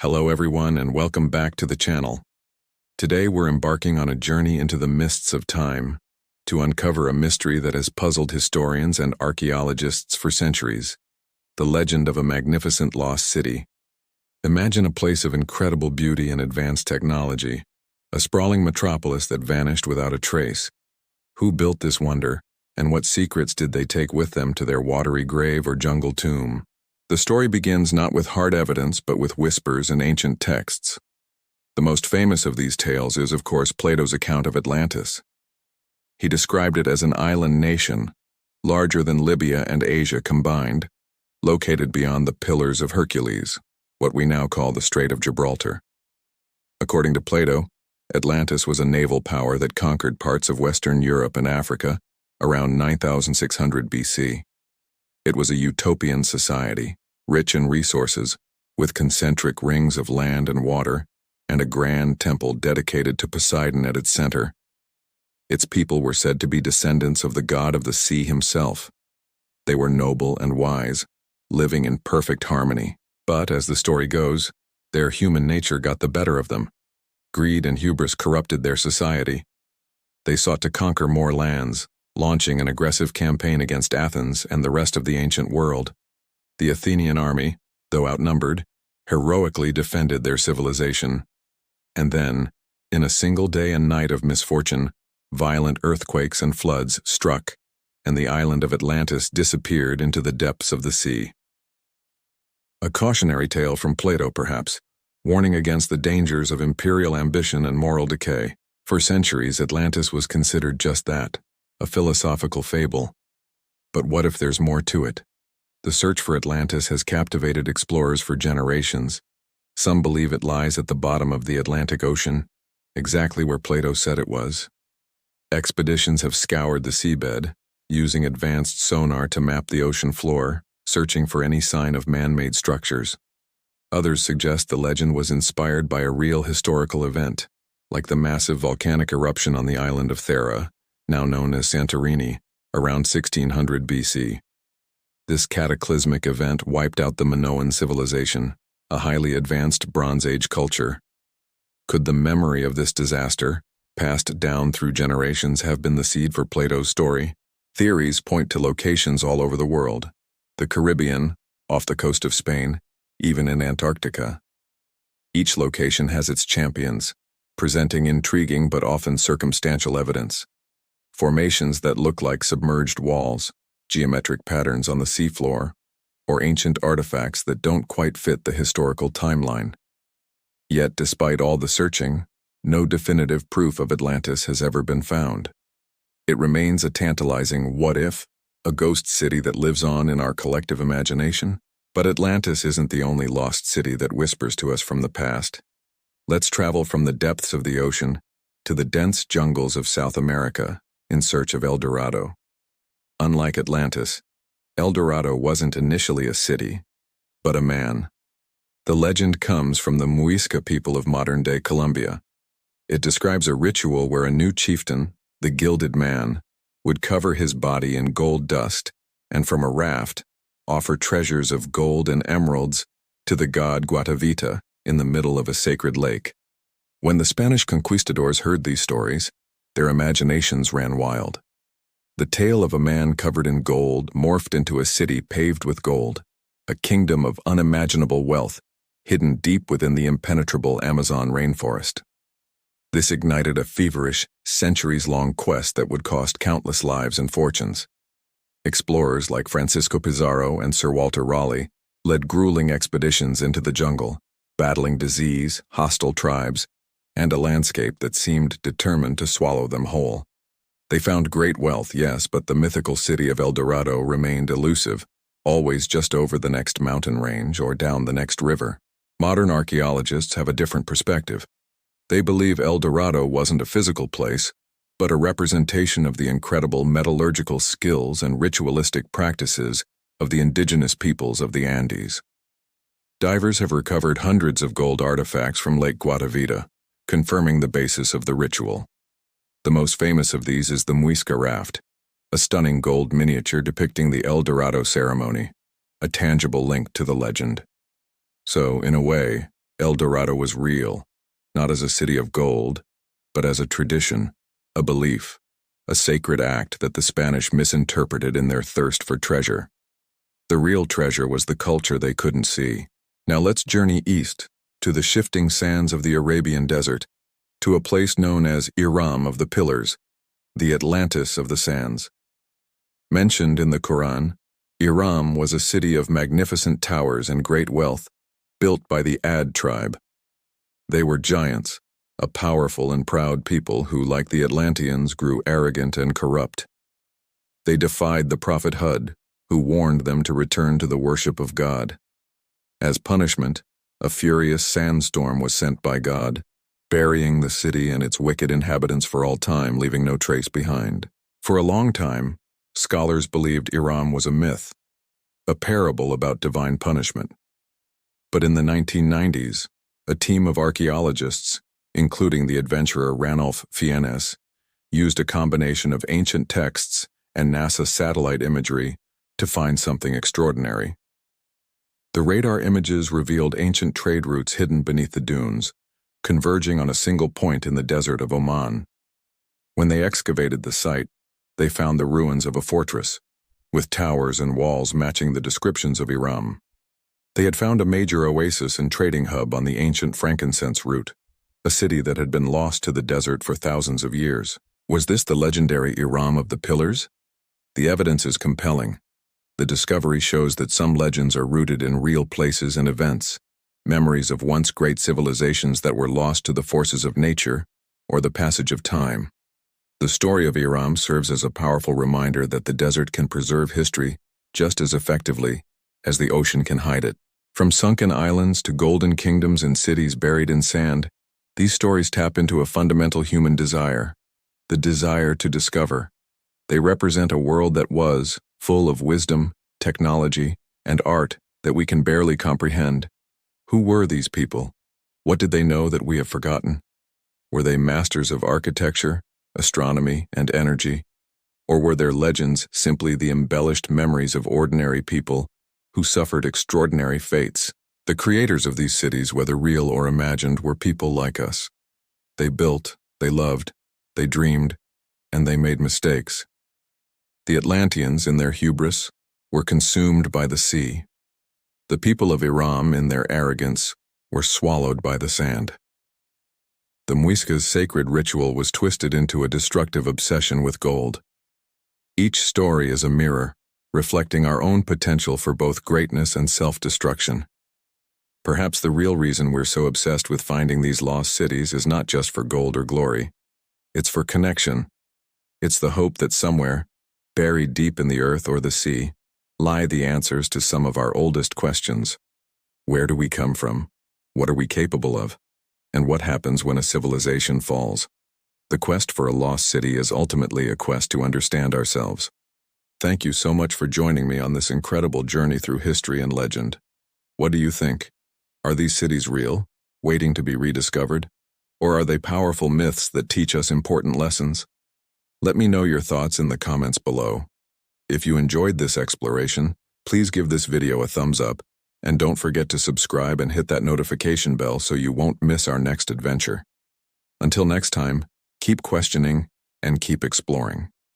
Hello everyone and welcome back to the channel. Today we're embarking on a journey into the mists of time to uncover a mystery that has puzzled historians and archaeologists for centuries, the legend of a magnificent lost city. Imagine a place of incredible beauty and advanced technology, a sprawling metropolis that vanished without a trace. Who built this wonder, and what secrets did they take with them to their watery grave or jungle tomb? The story begins not with hard evidence but with whispers and ancient texts. The most famous of these tales is, of course, Plato's account of Atlantis. He described it as an island nation, larger than Libya and Asia combined, located beyond the Pillars of Hercules, what we now call the Strait of Gibraltar. According to Plato, Atlantis was a naval power that conquered parts of Western Europe and Africa around 9600 BC. It was a utopian society, rich in resources, with concentric rings of land and water, and a grand temple dedicated to Poseidon at its center. Its people were said to be descendants of the god of the sea himself. They were noble and wise, living in perfect harmony. But, as the story goes, their human nature got the better of them. Greed and hubris corrupted their society. They sought to conquer more lands, launching an aggressive campaign against Athens and the rest of the ancient world. The Athenian army, though outnumbered, heroically defended their civilization. And then, in a single day and night of misfortune, violent earthquakes and floods struck, and the island of Atlantis disappeared into the depths of the sea. A cautionary tale from Plato, perhaps, warning against the dangers of imperial ambition and moral decay. For centuries, Atlantis was considered just that, a philosophical fable. But what if there's more to it? The search for Atlantis has captivated explorers for generations. Some believe it lies at the bottom of the Atlantic Ocean, exactly where Plato said it was. Expeditions have scoured the seabed, using advanced sonar to map the ocean floor, searching for any sign of man-made structures. Others suggest the legend was inspired by a real historical event, like the massive volcanic eruption on the island of Thera, now known as Santorini, around 1600 BC. This cataclysmic event wiped out the Minoan civilization, a highly advanced Bronze Age culture. Could the memory of this disaster, passed down through generations, have been the seed for Plato's story? Theories point to locations all over the world: the Caribbean, off the coast of Spain, even in Antarctica. Each location has its champions, presenting intriguing but often circumstantial evidence. Formations that look like submerged walls, geometric patterns on the seafloor, or ancient artifacts that don't quite fit the historical timeline. Yet, despite all the searching, no definitive proof of Atlantis has ever been found. It remains a tantalizing what if, a ghost city that lives on in our collective imagination. But Atlantis isn't the only lost city that whispers to us from the past. Let's travel from the depths of the ocean to the dense jungles of South America in search of El Dorado. Unlike Atlantis, El Dorado wasn't initially a city, but a man. The legend comes from the Muisca people of modern-day Colombia. It describes a ritual where a new chieftain, the Gilded Man, would cover his body in gold dust and from a raft offer treasures of gold and emeralds to the god Guatavita in the middle of a sacred lake. When the Spanish conquistadors heard these stories, their imaginations ran wild. The tale of a man covered in gold morphed into a city paved with gold, a kingdom of unimaginable wealth hidden deep within the impenetrable Amazon rainforest. This ignited a feverish, centuries-long quest that would cost countless lives and fortunes. Explorers like Francisco Pizarro and Sir Walter Raleigh led grueling expeditions into the jungle, battling disease, hostile tribes, and a landscape that seemed determined to swallow them whole. They found great wealth, yes, but the mythical city of El Dorado remained elusive, always just over the next mountain range or down the next river. Modern archaeologists have a different perspective. They believe El Dorado wasn't a physical place, but a representation of the incredible metallurgical skills and ritualistic practices of the indigenous peoples of the Andes. Divers have recovered hundreds of gold artifacts from Lake Guatavita, confirming the basis of the ritual. The most famous of these is the Muisca raft, a stunning gold miniature depicting the El Dorado ceremony, a tangible link to the legend. So, in a way, El Dorado was real, not as a city of gold, but as a tradition, a belief, a sacred act that the Spanish misinterpreted in their thirst for treasure. The real treasure was the culture they couldn't see. Now let's journey east, to the shifting sands of the Arabian desert, to a place known as Iram of the Pillars, the Atlantis of the sands. Mentioned in the Quran, Iram was a city of magnificent towers and great wealth, built by the Ad tribe. They were giants, a powerful and proud people who, like the Atlanteans, grew arrogant and corrupt. They defied the prophet Hud, who warned them to return to the worship of God. As punishment, a furious sandstorm was sent by God, burying the city and its wicked inhabitants for all time, leaving no trace behind. For a long time, scholars believed Iram was a myth, a parable about divine punishment. But in the 1990s, a team of archaeologists, including the adventurer Ranulph Fiennes, used a combination of ancient texts and NASA satellite imagery to find something extraordinary. The radar images revealed ancient trade routes hidden beneath the dunes, converging on a single point in the desert of Oman. When they excavated the site, they found the ruins of a fortress, with towers and walls matching the descriptions of Iram. They had found a major oasis and trading hub on the ancient frankincense route, a city that had been lost to the desert for thousands of years. Was this the legendary Iram of the Pillars? The evidence is compelling. The discovery shows that some legends are rooted in real places and events, memories of once great civilizations that were lost to the forces of nature or the passage of time. The story of Iram serves as a powerful reminder that the desert can preserve history just as effectively as the ocean can hide it. From sunken islands to golden kingdoms and cities buried in sand, these stories tap into a fundamental human desire, the desire to discover. They represent a world that was full of wisdom, technology, and art that we can barely comprehend. Who were these people? What did they know that we have forgotten? Were they masters of architecture, astronomy, and energy? Or were their legends simply the embellished memories of ordinary people who suffered extraordinary fates? The creators of these cities, whether real or imagined, were people like us. They built, they loved, they dreamed, and they made mistakes. The Atlanteans, in their hubris, were consumed by the sea. The people of Iram, in their arrogance, were swallowed by the sand. The Muisca's sacred ritual was twisted into a destructive obsession with gold. Each story is a mirror, reflecting our own potential for both greatness and self-destruction. Perhaps the real reason we're so obsessed with finding these lost cities is not just for gold or glory. It's for connection. It's the hope that somewhere, buried deep in the earth or the sea, lie the answers to some of our oldest questions. Where do we come from? What are we capable of? And what happens when a civilization falls? The quest for a lost city is ultimately a quest to understand ourselves. Thank you so much for joining me on this incredible journey through history and legend. What do you think? Are these cities real, waiting to be rediscovered? Or are they powerful myths that teach us important lessons? Let me know your thoughts in the comments below. If you enjoyed this exploration, please give this video a thumbs up, and don't forget to subscribe and hit that notification bell so you won't miss our next adventure. Until next time, keep questioning and keep exploring.